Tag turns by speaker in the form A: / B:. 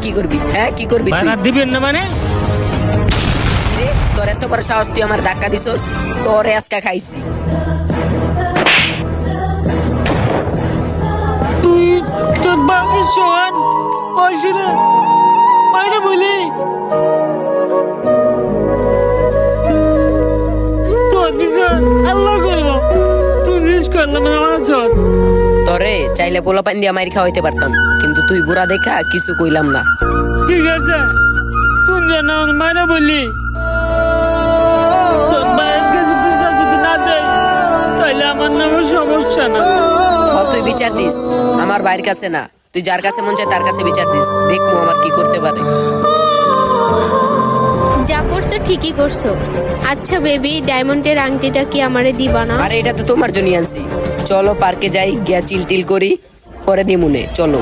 A: কি করবি? হ্যাঁ কি করবি তুই?
B: বানা দিবেন না মানে?
A: রে তোর এত বড় সাহস, তুই আমার ধাক্কা দিছস, তোরে আজকে খাইছি।
B: তুই তোর বাপের সমান অসুরে মাইরে বলি তোর বিচার আল্লাহ করবো। তুই রিস্ক করলাম আমার চল।
A: তোরে চাইলে পোলা পান দিয়ে মাইর খাওয়াইতে পারতাম, কিন্তু তুই বুড়া দেখা কিছু কইলাম না।
B: ঠিক আছে, তুই যেন মাইরে বললি তোর ভাইয়ের কাছে বিচার যদি না দেয় তাহলে আমার নামে সমস্যা না।
A: তুই বিচার দিস, আমার ভাইয়ের কাছে না, তুই যার কাছে মন চায় তার কাছে বিচার দিস, দেখবো আমার কি করতে পারে।
C: যা করছো ঠিকই করছো। আচ্ছা বেবি, ডায়মন্ডের আংটিটা কি আমারে দিবা না?
A: আরে এটা তো তোমার জন্য আনছি। চলো পার্কে যাই, গিয়া চিল টিল করি, পরে দিমুনে, চলো।